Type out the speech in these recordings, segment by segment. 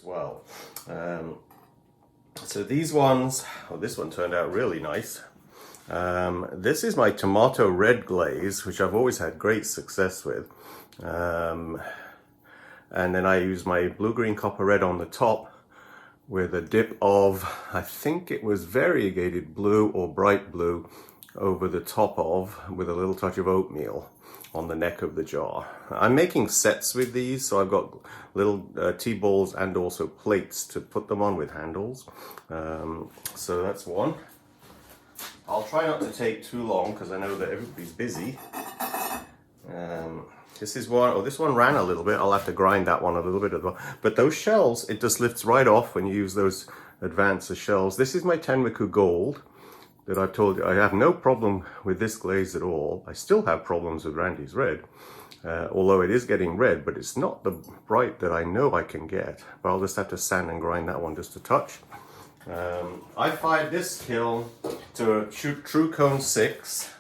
as well. So these ones, oh, this one turned out really nice. This is my tomato red glaze, which I've always had great success with. And then I use my blue-green copper red on the top with a dip of, I think it was variegated blue or bright blue over the top of, with a little touch of oatmeal on the neck of the jar. I'm making sets with these, so I've got little tea balls and also plates to put them on with handles. So that's one. I'll try not to take too long because I know that everybody's busy. This is one, oh, this one ran a little bit. I'll have to grind that one a little bit as well. But those shells, it just lifts right off when you use those advanced shells. This is my Tenriku Gold that I've told you. I have no problem with this glaze at all. I still have problems with Randy's Red, although it is getting red, but it's not the bright that I know I can get. But I'll just have to sand and grind that one just a touch. I fired this kiln to a true cone 6,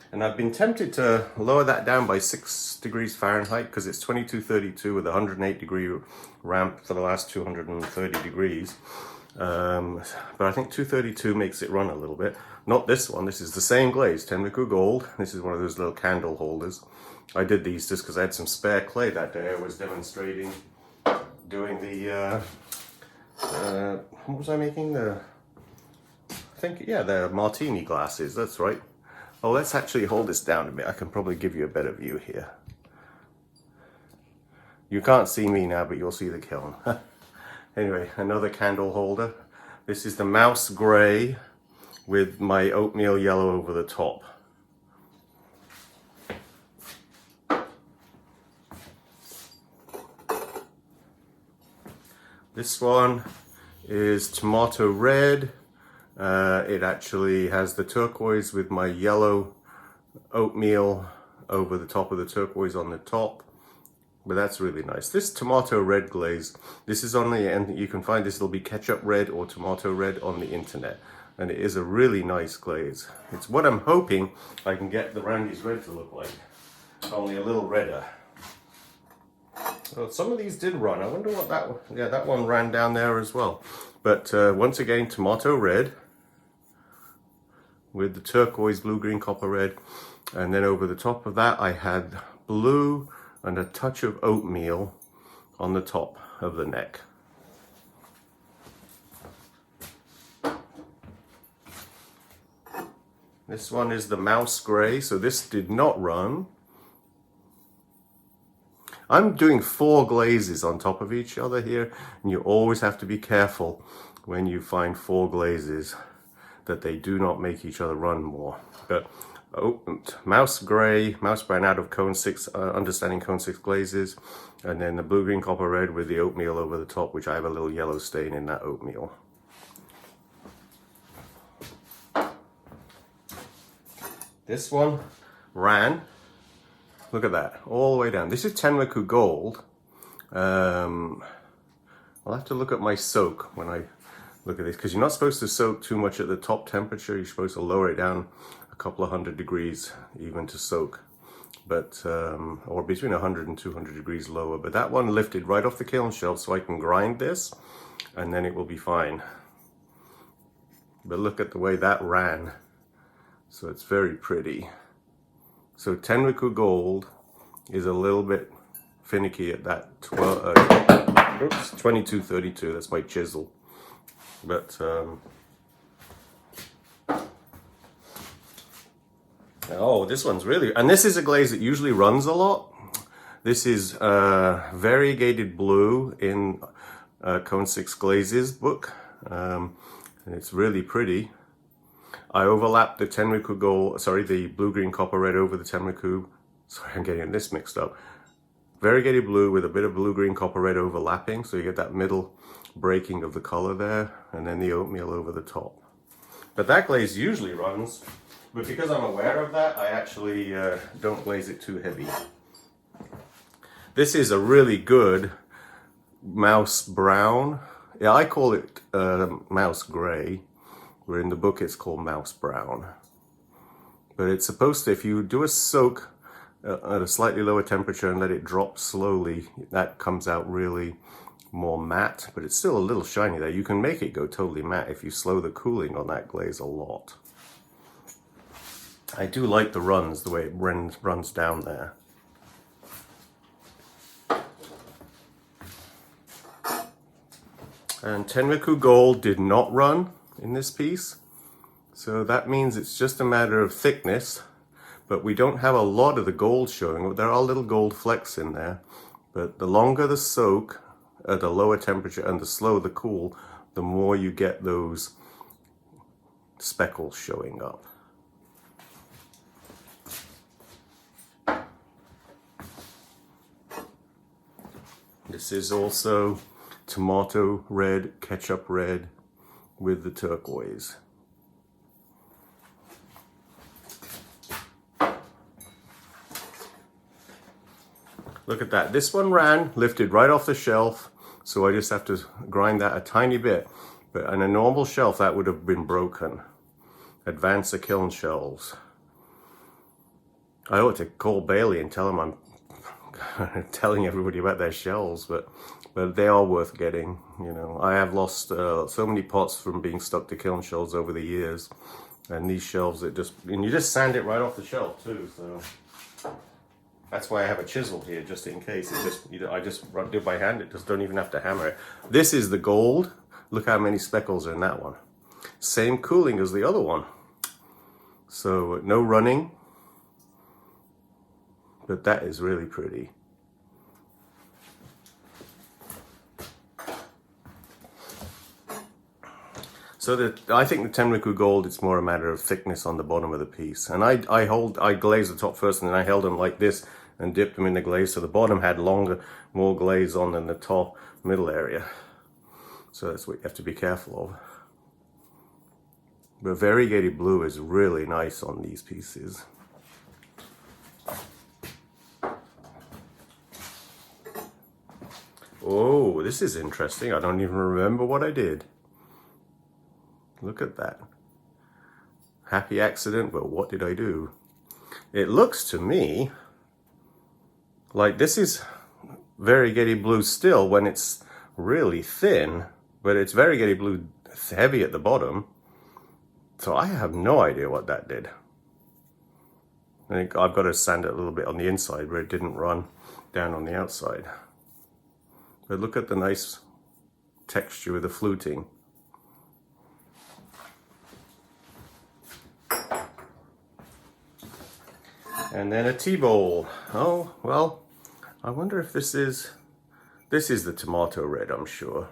and I've been tempted to lower that down by 6 degrees Fahrenheit because it's 2232 with a 108 degree ramp for the last 230 degrees. But I think 232 makes it run a little bit. Not this one, this is the same glaze, Tenriku Gold. This is one of those little candle holders. I did these just because I had some spare clay that day. I was demonstrating doing the what was I making? The martini glasses, that's right. Oh, let's actually hold this down a bit. I can probably give you a better view here. You can't see me now, but you'll see the kiln. Anyway, another candle holder. This is the mouse gray with my oatmeal yellow over the top. This one is tomato red. It actually has the turquoise with my yellow oatmeal over the top of the turquoise on the top. But that's really nice. This tomato red glaze, this is on the end. You can find this, it'll be ketchup red or tomato red on the internet. And it is a really nice glaze. It's what I'm hoping I can get the Randy's Red to look like, only a little redder. Well, some of these did run. I wonder what that one, yeah, that one ran down there as well. But once again, tomato red with the turquoise, blue, green, copper red. And then over the top of that, I had blue and a touch of oatmeal on the top of the neck. This one is the mouse gray, so this did not run. I'm doing 4 glazes on top of each other here, and you always have to be careful when you find 4 glazes that they do not make each other run more. But mouse gray, mouse brown out of cone 6, understanding cone 6 glazes, and then the blue, green, copper red with the oatmeal over the top, which I have a little yellow stain in that oatmeal. This one ran. Look at that, all the way down. This is Tenriku Gold. I'll have to look at my soak when I look at this, because you're not supposed to soak too much at the top temperature. You're supposed to lower it down a couple of 100 degrees even to soak, but or between 100 and 200 degrees lower. But that one lifted right off the kiln shelf, so I can grind this and then it will be fine. But look at the way that ran. So it's very pretty. So Tenriku Gold is a little bit finicky at that 2232. That's my chisel. But oh, this one's really, and this is a glaze that usually runs a lot. This is variegated blue in Cone 6 Glazes book, and it's really pretty. I overlapped the Tenriku Gold, sorry, the blue, green, copper red over the Tenriku. Sorry, I'm getting this mixed up. Variegated blue with a bit of blue, green, copper red overlapping, so you get that middle breaking of the color there, and then the oatmeal over the top. But that glaze usually runs, but because I'm aware of that, I actually don't glaze it too heavy. This is a really good mouse brown. Yeah, I call it mouse gray, where in the book it's called mouse brown. But it's supposed to, if you do a soak at a slightly lower temperature and let it drop slowly, that comes out really more matte, but it's still a little shiny there. You can make it go totally matte if you slow the cooling on that glaze a lot. I do like the runs, the way it runs down there. And Tenriku Gold did not run in this piece, so that means it's just a matter of thickness, but we don't have a lot of the gold showing. There are little gold flecks in there, but the longer the soak at a lower temperature and the slower the cool, the more you get those speckles showing up. This is also tomato red, ketchup red with the turquoise. Look at that. This one ran, lifted right off the shelf, so I just have to grind that a tiny bit. But on a normal shelf, that would have been broken. Advance the Kiln shelves. I ought to call Bailey and tell him I'm telling everybody about their shells, but they are worth getting. You know, I have lost so many pots from being stuck to Kiln shelves over the years, and these shelves, and you just sand it right off the shelf too. So that's why I have a chisel here, just in case. I just do it by hand. It just don't even have to hammer it. This is the gold. Look how many speckles are in that one. Same cooling as the other one. So no running. But that is really pretty. So I think the Tenriku Gold, it's more a matter of thickness on the bottom of the piece. And I glazed the top first, and then I held them like this and dipped them in the glaze, so the bottom had more glaze on than the top middle area. So that's what you have to be careful of. But variegated blue is really nice on these pieces. Oh, this is interesting. I don't even remember what I did. Look at that. Happy accident, but what did I do? It looks to me like this is variegated blue still when it's really thin, but it's variegated blue heavy at the bottom. So I have no idea what that did. I think I've got to sand it a little bit on the inside where it didn't run down on the outside. But look at the nice texture with the fluting. And then a tea bowl. Oh, well, I wonder if this is the tomato red, I'm sure.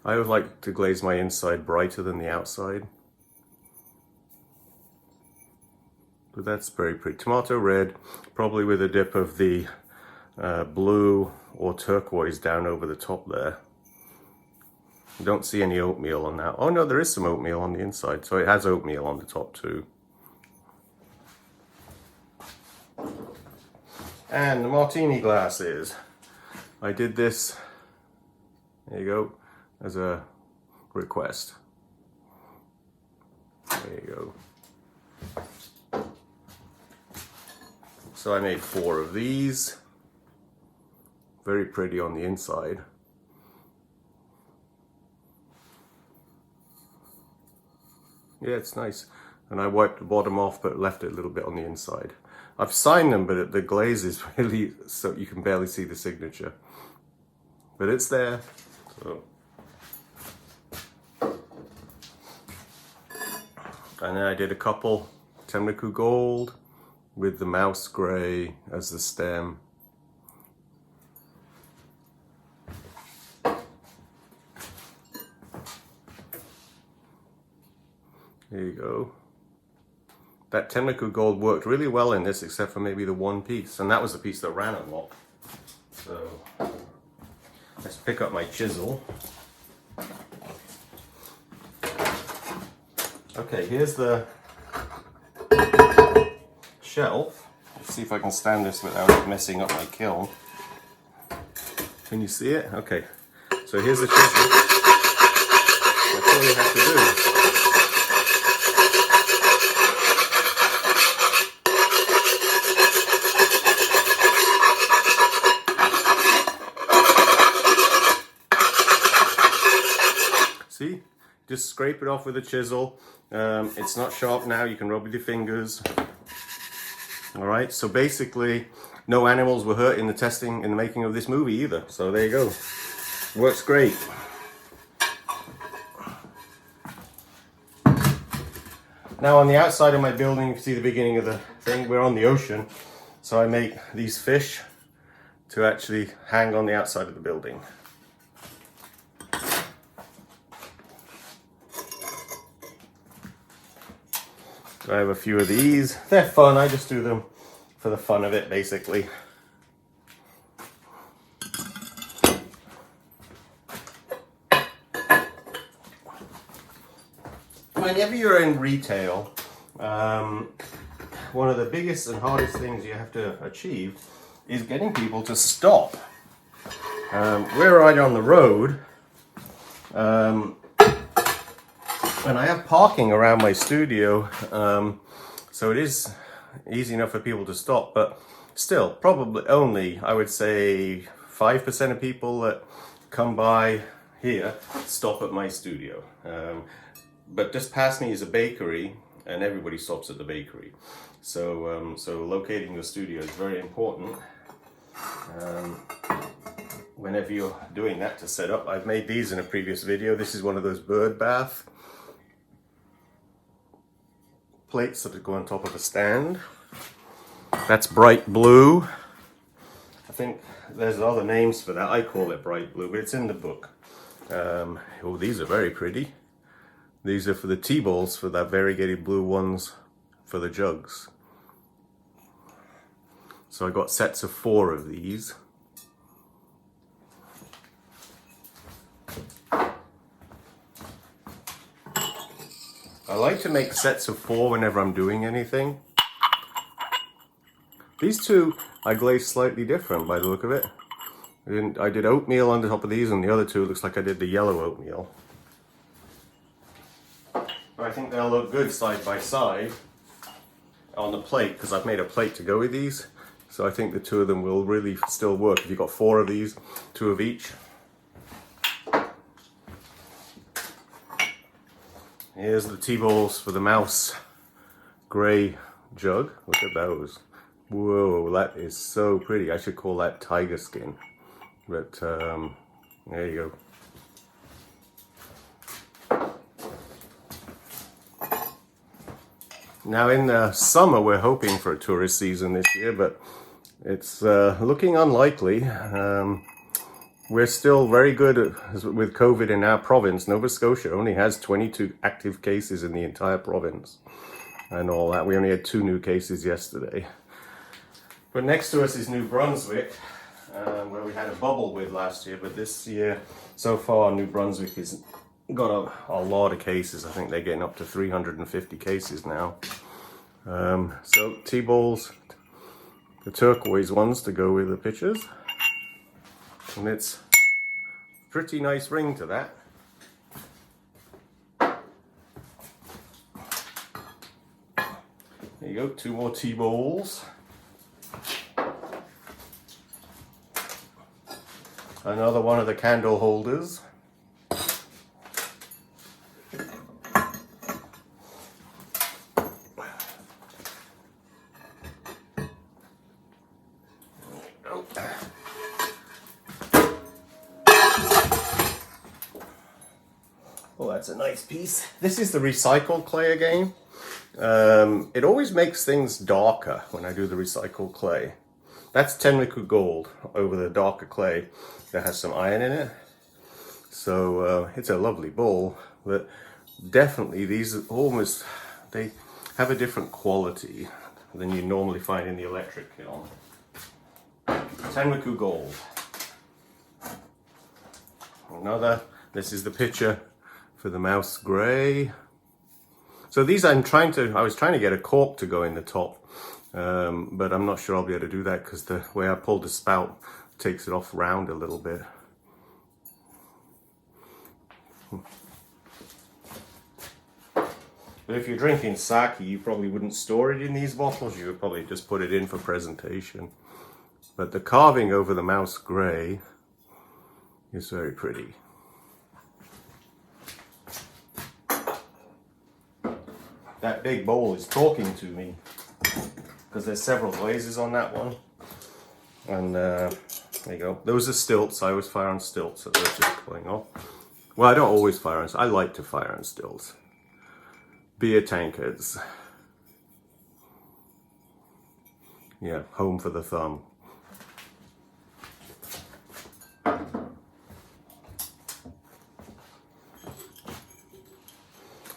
I would like to glaze my inside brighter than the outside. But that's very pretty. Tomato red, probably with a dip of the blue or turquoise down over the top there. Don't see any oatmeal on that. Oh no, there is some oatmeal on the inside, so it has oatmeal on the top too. And the martini glasses. I did this, there you go, as a request. There you go. So I made 4 of these. Very pretty on the inside. Yeah, it's nice. And I wiped the bottom off, but left it a little bit on the inside. I've signed them, but the glaze is really, so you can barely see the signature. But it's there. So. And then I did a couple Tenriku Gold with the mouse gray as the stem. There you go. That Tenriku Gold worked really well in this, except for maybe the one piece. And that was the piece that ran a lot. So, let's pick up my chisel. Okay, here's the shelf. Let's see if I can stand this without messing up my kiln. Can you see it? Okay. So here's the chisel. That's all you have to do. scrape it off with a chisel. It's not sharp now, you can rub with your fingers. All right, so basically no animals were hurt in the testing, in the making of this movie either. So there you go, works great. Now on the outside of my building, you can see the beginning of the thing, we're on the ocean. So I make these fish to actually hang on the outside of the building. I have a few of these. They're fun, I just do them for the fun of it, basically. Whenever you're in retail, one of the biggest and hardest things you have to achieve is getting people to stop. We're right on the road, and I have parking around my studio, so it is easy enough for people to stop, but still, probably only, I would say, 5% of people that come by here stop at my studio. But just past me is a bakery, and everybody stops at the bakery. So, so locating your studio is very important. Whenever you're doing that to set up, I've made these in a previous video. This is one of those bird bath plates that go on top of a stand. That's bright blue. I think there's other names for that. I call it bright blue, but it's in the book. Oh, these are very pretty. These are for the tea bowls, for that variegated blue ones for the jugs. So I got sets of 4 of these. I like to make sets of 4 whenever I'm doing anything. These two I glazed slightly different by the look of it. I did oatmeal on the top of these, and the other two looks like I did the yellow oatmeal. But I think they'll look good side by side on the plate, because I've made a plate to go with these. So I think the 2 of them will really still work. If you've got 4 of these, 2 of each. Here's the tea bowls for the mouse grey jug. Look at those. Whoa, that is so pretty. I should call that tiger skin. But there you go. Now in the summer, we're hoping for a tourist season this year, but it's looking unlikely. We're still very good with COVID in our province. Nova Scotia only has 22 active cases in the entire province and all that. We only had 2 new cases yesterday. But next to us is New Brunswick, where we had a bubble with last year. But this year, so far, New Brunswick has got a lot of cases. I think they're getting up to 350 cases now. So tea bowls, the turquoise ones to go with the pictures. And it's a pretty nice ring to that. There you go, 2 more tea bowls. Another one of the candle holders. Oh, that's a nice piece. This is the recycled clay again. It always makes things darker when I do the recycled clay. That's Tenriku gold over the darker clay that has some iron in it. So it's a lovely bowl, but definitely these almost, they have a different quality than you normally find in the electric kiln. Tenriku gold. Another, this is the picture for the mouse grey. So these I was trying to get a cork to go in the top, but I'm not sure I'll be able to do that because the way I pulled the spout takes it off round a little bit. But if you're drinking sake, you probably wouldn't store it in these bottles, you would probably just put it in for presentation. But the carving over the mouse grey is very pretty. that big bowl is talking to me because there's several glazes on that one. And there you go. Those are stilts. I always fire on stilts, so they're just pulling off. Well, I don't always fire on. I like to fire on stilts. Beer tankards. Yeah, home for the thumb.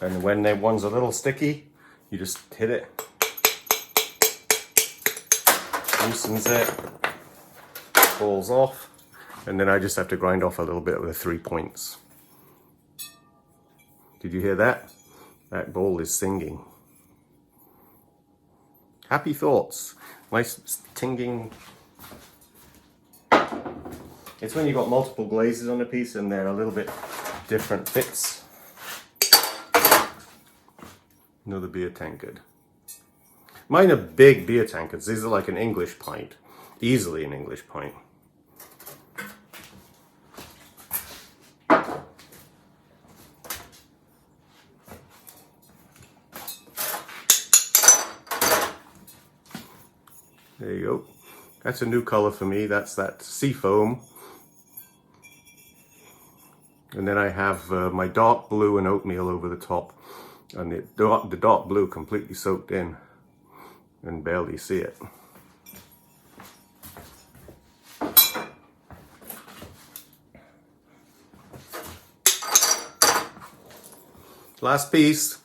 And when one's a little sticky, you just hit it. Loosens it. Falls off. And then I just have to grind off a little bit with 3 points. Did you hear that? That bowl is singing. Happy thoughts. Nice tinging. It's when you've got multiple glazes on a piece and they're a little bit different fits. Another beer tankard. Mine are big beer tankards. These are like an English pint. Easily an English pint. There you go. That's a new color for me. That's that sea foam. And then I have my dark blue and oatmeal over the top. And the dark blue completely soaked in and barely see it. Last piece.